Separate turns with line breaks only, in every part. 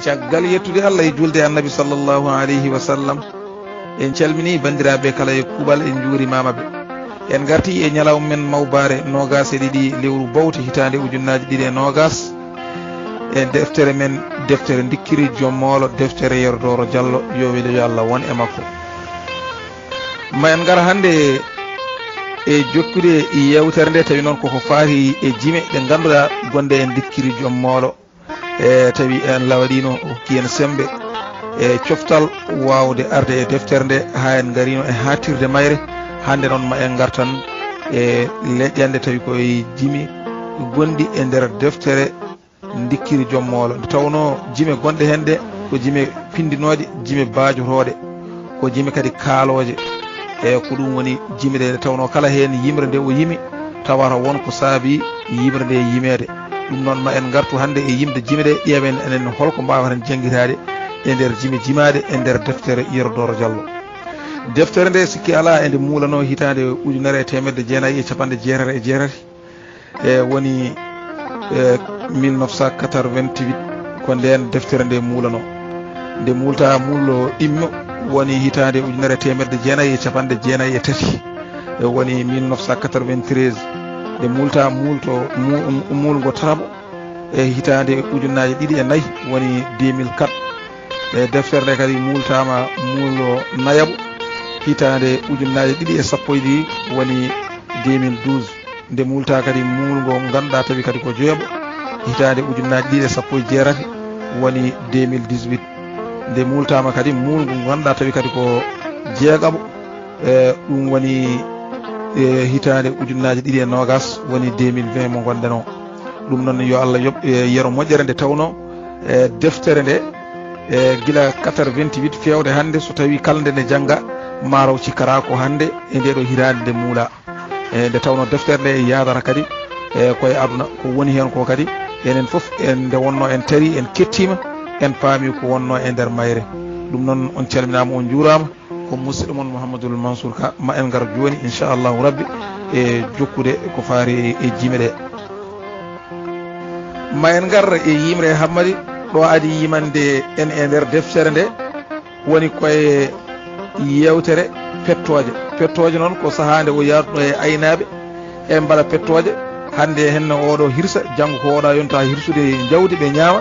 caggal yettude Allah e julde annabi sallallahu alayhi wa sallam en calmini bandiraɓe kala e kuɓal en juurimama ɓe en garti e ñalawma men mawbare nogas e ɗiɗi lewru bawti hitande ujunnaji ɗiɗi e nogas e deftere men deftere dikkiri jommolo deftere Yerdoro Diallo yo wele yo Allah won e makko ma en gara hande e jokkude yewtere nde tawi noon koko faati e jime ɗe ganduɗa gonde en dikkiri jommolo e tawi en lawaɗino hokki en sembe e coftal wawde arde e deftere nde ha en garino e hatirde mayre hande noon ma en gartan e leƴƴande tawi koye jimi gondi e nder deftere dikkiri jommolo nde tawno jime gonɗe hen ɗe ko jime pindinoje jime bajotoɗe ko jime kadi kaaloje e ko ɗum woni jime ɗe tawno kala hen yimre nde o yimi tawata wonko saabi yimre nde yimede ɗum noon ma en gartu hande e yimde jime ɗe ƴeewen enen holko mbawaten jangguitade e nder jime jimaɗe e nder deftere Yerdoro Diallo deftere nde sikki ala ende muulano hitande ujunere e temedde jeenayyi e capanɗe jeetati e jeetati e woni 1988 ko nden deftere nde muulano nde multa mullo immo woni hitande ujunere temedde jeenayyi e capanɗe jeenayyi e tati e woni 1993 nde multa mulgo tarabo e hitande ujunnaje ɗiɗi e nayyi woni 2004 e deftere nde kadi multama mullo nayaɓo hitande ujunnaje ɗiɗi e sappo e ɗiɗi woni 2012 nde multa kadi mulgo ganduɗa tawi kadi ko jeeɓo hitande ujunnaje ɗiɗi e sappo e jeetati woni 2018 nde multama kadi mulgo ganduɗa tawi kadi ko jeegaɓo ɗum woni hitande ujunnaje ɗiɗi e nogas woni 2020 mo gonɗen o ɗum noon yo Allah yoɓ yero moƴƴere nde tawno deftere nde gila 88 fewde hande so tawi kala nde ne jangga maraw cikkara ko hande e ndeɗo hirande nde muula nde tawno deftere nde yadata kadi koye aduna ko woni hen ko kadi enen foof en nde wonno en tari en kettima en paami ko wonno e nder mayre ɗum noon on calminama on juurama ko musidɗo moon Mouhamadoul Mansour Ka ma en gar joni inchallahu rabbi e jokkude ko faari e jime ɗe ma en gar e yimre hammadi ɗo adi yimande en e nder deftere nde woni koye yewtere pettoje noon ko sahande o yaaruɗo e aynaɓe e mbaɗa pettoje hande henne oɗo hirsa janggo ko oɗa yonta hirsude jawdi ɓe ñaama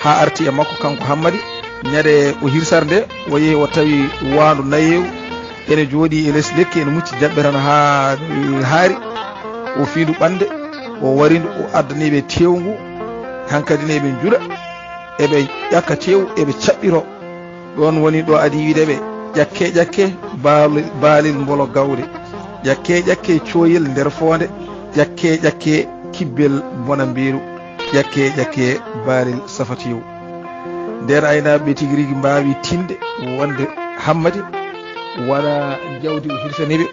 ha arti e makko kanko hammadi ñade o hirsar nde o yeehi o tawi wandu nayewu ene jooɗi e less lekki ene mucci jaɓɓe tan ha haari o fiindu ɓande o warindu o addaniɓe tewu ngu hankkadi ne ɓe juuɗa eɓe ƴakka tewu eɓe caɓɓiro ɗon woni ɗo adi wiideɓe ƴakke baalil mbolo gawde ƴakke coyel nder fonde ƴakke kibbel bona mbiru ƴakke baalil safatiw nden aynaɓe tigui rigui mbawi tinde wonde hammadi waɗa jawdi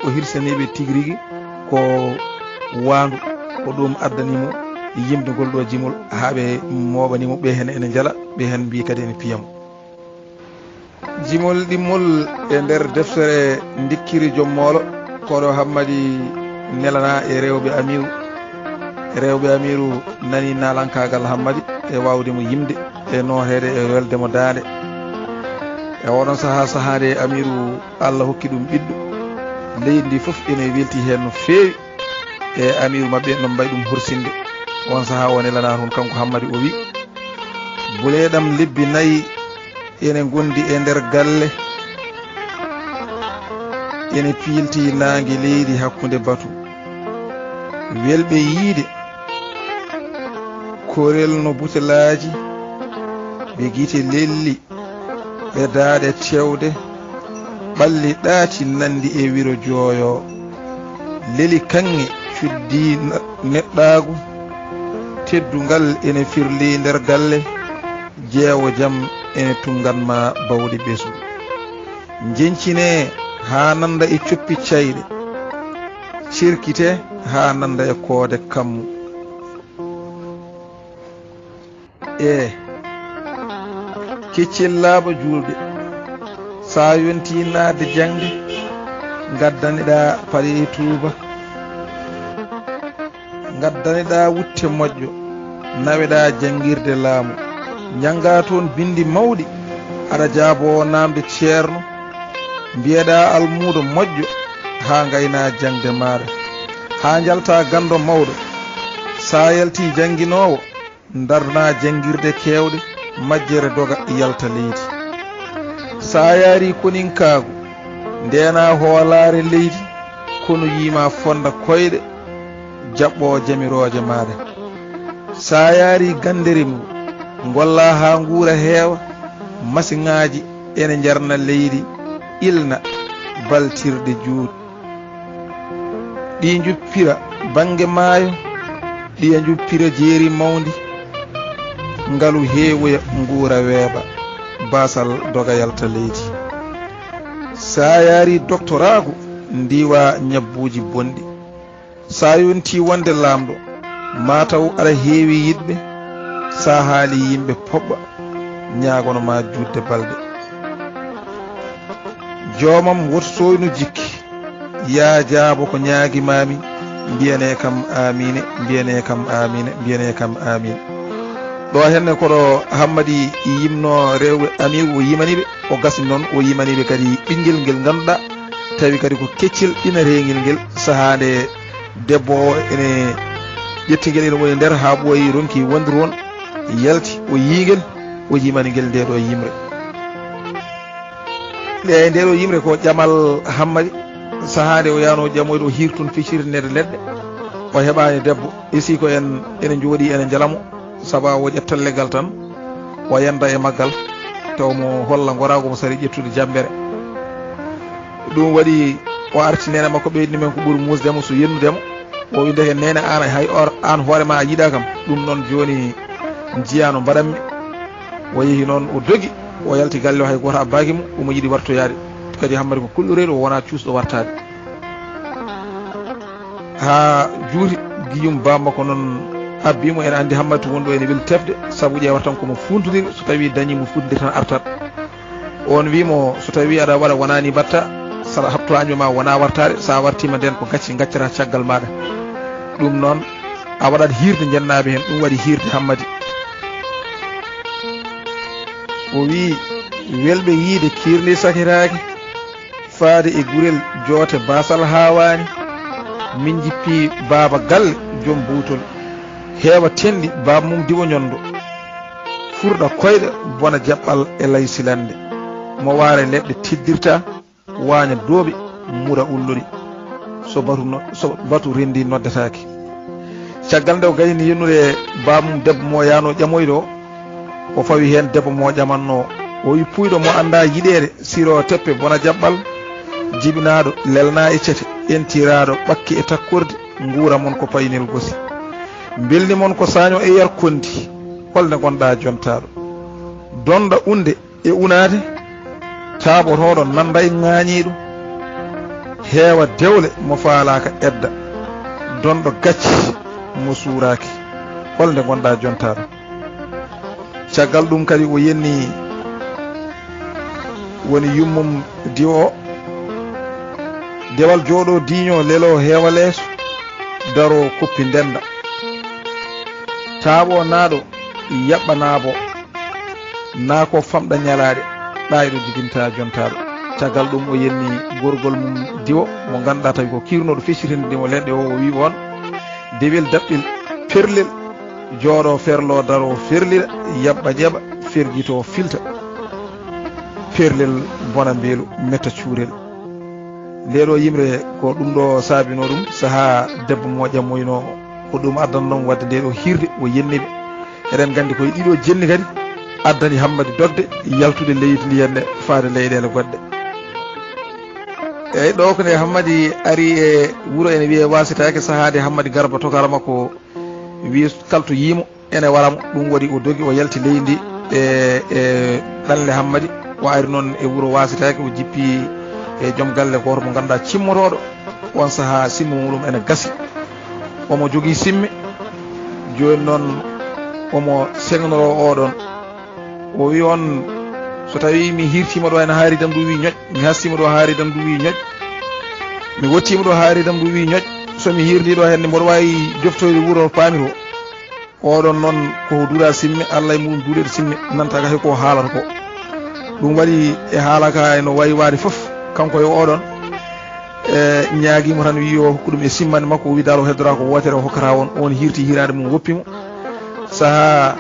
o hirsaniɓe tigui rigui ko wandu ko ɗum addanimo yimde ngol ɗo jimol haaɓe moɓanimo ɓe hen ene jala ɓe hen mbi kadi ene piyamo jimol ɗimmol e nder deftere dikkiri jommolo koɗo hammadi nelana e rewɓe amiru nani nalankagal hammadi e wawdemo yimde e notede e weldemo dande e oɗon sahade amiru Allah hokki ɗum ɓiɗɗo leydi ndi foof ene welti hen no fewi e amiru mabɓe no mbayi ɗum hursinde on saaha o nelana toon kanko hammadi o wi buleɗam lebbi nayyi ene gondi e nder galle ene piilti nangue leydi hakkude batu welɓe yiide korel no butelaji ɓe guite lelli ɓe daaɗe tewde ɓalli ɗaati nandi e wiro jooyo leli kanŋe cuddi neɗɗaagu teddungal ene firli nder galle jeewo jam ene tunganma bawɗi ɓesu jencine ha nanda e coppi cayɗe cirkite ha nanda e koode kammu keccel laaɓa julɓe sa yonti naade jangde gaddaniɗa paɗe tuuba gaddaniɗa wutte moƴƴo naweɗa jangirde laamu ñanga toon bindi mawɗi aɗa jaabo namde ceerno mbiyeɗa almuudo moƴƴo ha gayna jangde maɗa ha jalta gando mawɗo sa yalti janguinowo darna jangirde kewɗe majjere doga yalta leydi sa yaari koninkaagu ndena hoolare leydi kono yima fonda koyɗe jaɓɓo jamiroje maɗa sa yaari ganderi mum golla ha nguura heewa masiŋaji ene jarna leydi ilna baltirde juuɗe ɗi juppira bange maayo ɗiya juppira jeeri mawdi ngalu heewoya nguura weeɓa basal doga yalta leydi sa yaari doctoragu ndiwa ñabbuji bonɗi sa yonti wonde lamɗo mataw aɗa heewi yiɗɓe sa haali yimɓe poɓɓa ñagono ma judde balɗe jomam woto soynu jikki ya jaabo ko ñaagimami mbiyane kam amine mbiyane kam amine mbiyane kam amine ɗo henne koɗo hammadi yimno rewɓe amigo o yimaniɓe o gasi noon o yimaniɓe kadi ɓinguel ngel ganduɗa tawi kadi ko keccel ɗinareguel ngel sahade debbo o ene ƴettigel ene woni nder ha ɓooyi ronki wondir won yalti o yiiguel o yimani guel nde ɗo yimre nde ɗo yimre ko ƴamal hammadi sahade o yano ƴamoyde o hirtun ficirnede leɗɗe o heɓani debbo isi ko ene jooɗi ene jalamo saba o ƴettal leggal tan o yanda e maggal taw mo holla gorago mo sari ƴettude jambere ɗum waɗi o arti nene makko ɓeydi men ko ɓuuri musdemo so yennudemo o wi ndeke nene an hay or an hoorema a yiiɗa kam ɗum noon joni jiyano mbaɗanmi o yeehi noon o dogi o yalti galle o hay goto abbaki mo omo yiiɗi wartoyade kadi hammadi ko kulɗoreɗo o wona cuusɗo wartade ha juuti guiyum bamma ko noon abbimo ene andi hammadi wonɗo ene weeli tefde saabu ƴewata tan komo funtodiri so tawi dañimo funde tan artat on wimo so tawi aɗa waɗa wonani batta saɗa habto año ma wona wartade sa wartima nden ko gacci gaccata caggal maɗa ɗum noon a waɗat hirde jennaɓe hen ɗum waɗi hirde hammadi o wi welɓe yiide kirli sakiraki faade e gurel joote basal hawani min jippi baaba galle joom buutol heewa tendi baaba mum diwo ñondo furɗa koyɗe bona jaɓɓal e laysilande mo waare leɗɗe tiddirta waña dooɓi mura ullori so batu rendi noddetake caggal nde o gayni yennude baaba mum debbo mo yano ƴamoyde o fawi hen debbo mo ƴamanno o wi puyɗo mo anda yiɗede siro teppe bona jaɓɓal jibinaɗo lelna e cete entiraɗo ɓakki e takkorde nguura mon ko paynel gosi belni mon ko saño e yer kondi holde gonɗa jontaɗo donɗa unde e unade taɓotoɗo nanda e ŋañiɗo heewa dewle mo faalaka edda donɗo gacci mo suuraki holde gonɗa jontaɗo caggal ɗum kadi o yenni woni yummum diwo dewal jooɗo diño lelo heewa leeso daro koppi ndenda taaɓo naaɗo yaɓɓanaabo naa ko famɗa ñalaade ɗayɗo jibinta jontaɗo caggal ɗum o yenni gorgol mum diwo mo ganduɗa tawi ko kirnoɗo feccitinndimo leɗɗe o wi on dewel daɓɓel perlel jooɗo ferlo daro ferlira yaɓɓa ƴeɓa ferjito filta perlel bona mbeelu metta cuurel ndeɗo yimre ko ɗum ɗo saabino ɗum saaha debbo mo ƴammoyno ko ɗum addan noon wadde ndeɗo hirde o yenniɓe eɗen gandi koye ɗiɗo jenni kadi addani hammadi dogde yaltude leydi ndi henne faade leyɗele goɗɗe eyyi ɗo ko nde hammadi ari e wuuro ene wiye wasitake sahade hammadi garba tokara makko wi kalto yiimo ene waramo ɗum waɗi o dogi o yalti leydi ndi e ɗanle hammadi o ari noon e wuuro wasitake o jippi e joom galle goto mo ganduɗa cimmotoɗo on saaha simmo muɗum ene gasi omo jogui simme joni noon omo segnoro oɗon o wi on so tawi mi hirtima ɗo ene haaridam ndu wi ñoƴ mi hastima ɗo haaridam ndu wi ñoƴ mi wottima ɗo haaridam ndu wi ñoƴ somi hirdiɗo henne mboɗo wawi joftoyde wuuro paamiro oɗon noon ko duura simme Allah e mum duurede simme nanta ka ko haalata ko ɗum waɗi e haala ka no wayi waade fof kanko yo oɗon ñaaguimo tan wi yo hokku ɗum e simmande makko o wi dal o heddora ko wotere o hokkata on hirti hirade mum woppimo saha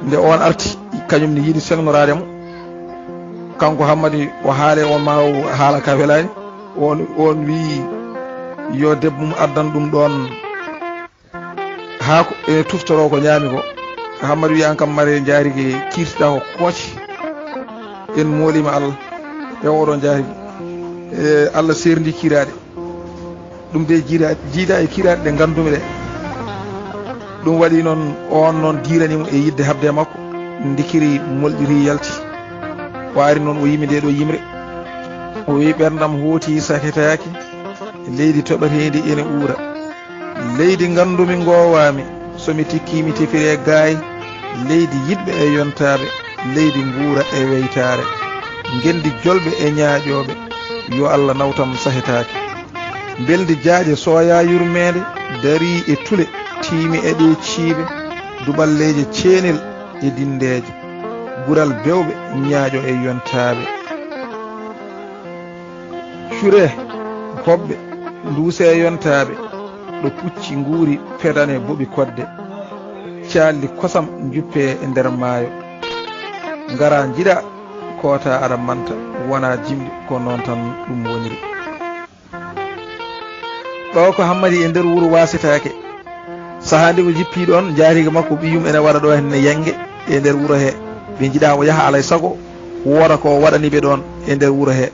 nde on arti kañum ne yiiɗi segnorademo kanko Hammadi o haale on ma haala ka welani on wi yo debbo mum addan ɗum ɗon haako e tuftoro ko ñaami ko Hammadi wi an kam mare jaarigi kirtiɗa ko kooci en moolima Allah e oɗon jaarigi e Allah serndi kirade ɗum de jiida e kirade ɗe gandumi ɗe ɗum waɗi noon on noon diranimo e yidde habde makko dikiri molɗiri yalti o ari noon o yimi nde ɗo yimre o wi ɓerdam hooti saketaki leydi toɓatendi ene uura leydi gandumi gowami somi tikkimi tefire gaay leydi yiɗɓe e yontaɓe leydi nguura e weytare gendi jolɓe e ñaaƴoɓe yo Allah nawtam sahetaki beldi jaaƴe soya yurmede dari e tule tiimi e ɗe ciiɓe duɓalleje ceenel e dindeje gural bewɓe ñaaƴo e yontaɓe cure hoɓɓe duuse e yontaɓe ɗo pucci nguuri pedane boɓi kodde calli kosam juppe e nder maayo ngara jiɗa koota aɗa manta wona jimɗi ko noon tan ɗum woniri ɗo ko Hammadi e nder wuuro wasitake saha nde o jippi ɗon jaariga makko ɓiyum ene waɗa ɗo henne yangue e nder wuuro he ɓe jiiɗa o yaaha alay saago woora ko waɗaniɓe ɗon e nder wuuro he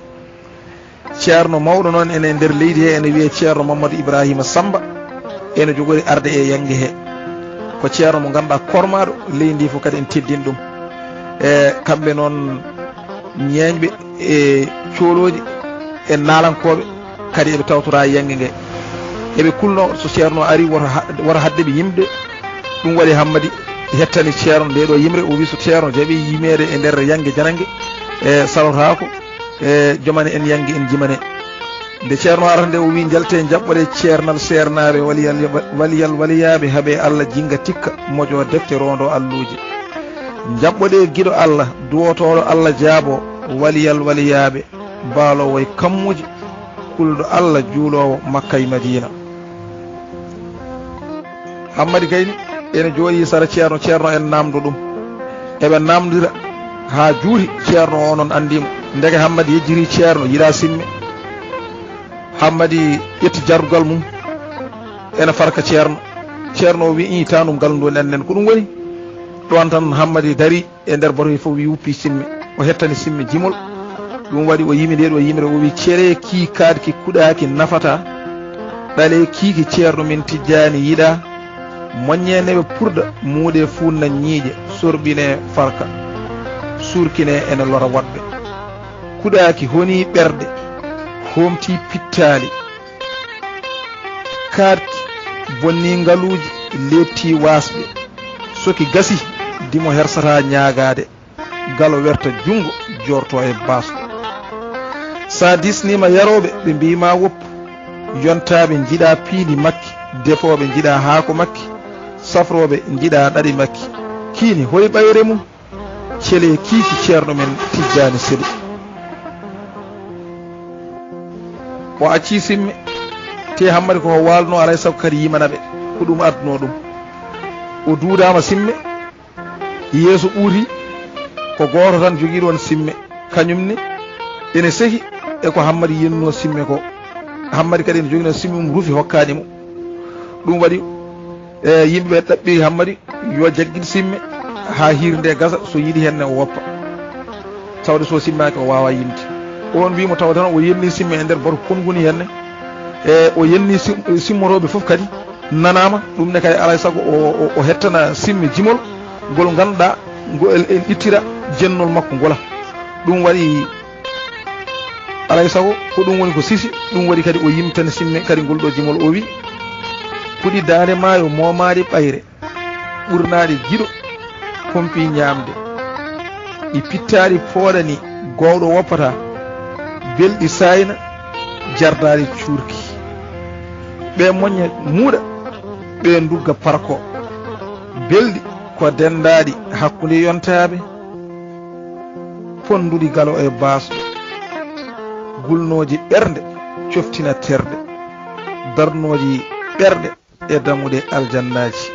ceerno mawɗo noon ene nder leydi he ene wiye ceerno Mamadou Ibrahima Samba ene jogori arde e yangue he ko ceerno mo ganduɗa kormaɗo leydi ndi fof kadi en teddin ɗum e kamɓe noon ñeeñɓe e cooloji e naalankoɓe kadi eɓe tawtora yangue ngue eɓe kulno so ceerno ari wota haddeɓe yimɓe ɗum waɗi Hammadi hettani ceerno nde ɗo yimre o wi so ceerno jaaɓi yimede e nder yangue janangue e salotako e jomani en yangue en jimane nde ceerno arata nde o wi jalte jaɓɓoɗe ceernal sernaɓe waliyaɓe haaɓe Allah jinga tikka moƴo defte rondo alluji jaɓɓoɗe guiɗo Allah duwotoɗo Allah jaabo waliyaɓe baalowo e kammuji kulɗo Allah juulowo Makka e Madina Hammadi kayni ene jooɗi sara ceerno en namdo ɗum eɓe namdira ha juuri ceerno o noon andimo ndege Hammadi yejjiri ceerno yiɗa simme Hammadi ƴetti jardugal mum ene farka ceerno o wi tanum ngal ndu nennen ko ɗum woni ɗon tan Hammadi dari e nder bato fof wi wuppi simme o hettani simme jimol ɗum waɗi o yimi nde ɗo yimre o wi cere ki kaadki kuɗaki nafata ɗale kiiki ceerno min Tijjani yiɗa moññeneɓe purda muuɗe funna ñiiƴe sorɓine farka surkine ene lora waɗɓe kuɗaki honi ɓerde homti pittali kaadki bonni ngaluji lebti wasɓe soki gasi dimo hersata ñaagade galo werta jungo jorto e basɗo sa disnima yaroɓe ɓe mbima woppu yontaɓe jiiɗa piindi makki defoɓe jiiɗa haako makki safroɓe jiiɗa ɗaɗi makki kiini hoy ɓayre mum cele kiiki ceerno men Tijjani Séli o acci simme te Hammadi ko walno alay saago kadi yimanaɓe ko ɗum adduno ɗum o duudama simme yeeso ɓuuti ko goto tan joguiɗon simme kañumni ene sehi e ko Hammadi yenno simme ko Hammadi kadi ene joguino simme mum ruufi hokkanimo ɗum waɗi yimɓeɓe ɗaɓɓi Hammadi yo jagguid simme ha hirde gasa so yiiɗi henne o woppa tawde so simmaki o wawa yimde on wimo tawa tan o yenni simme e nder bato konguni henne e o yenni simmotoɓe foof kadi nanama ɗum ne kadi alay saago o hettana simme jimol ngol ganduɗa ngol en ittira jennol makko ngola ɗum waɗi alay saago ko ɗum woni ko sisi ɗum waɗi kadi o yimtani simme kadi ngol ɗo jimol o wi puɗi dande maayo momaɗi ɓayre ɓurnaɗi giɗo pompi ñamde ɗi pittaɗi pooɗani gowɗo woppata belɗi sayna jardaɗi cuurki ɓe moñña muuɗa ɓe ndugga parko belɗi ko dendaɗi hakkude yontaɓe ponduɗi galo e basɗo gulnoji ɓernde coftina terde darnoji ɓerɗe e dammude aljannaji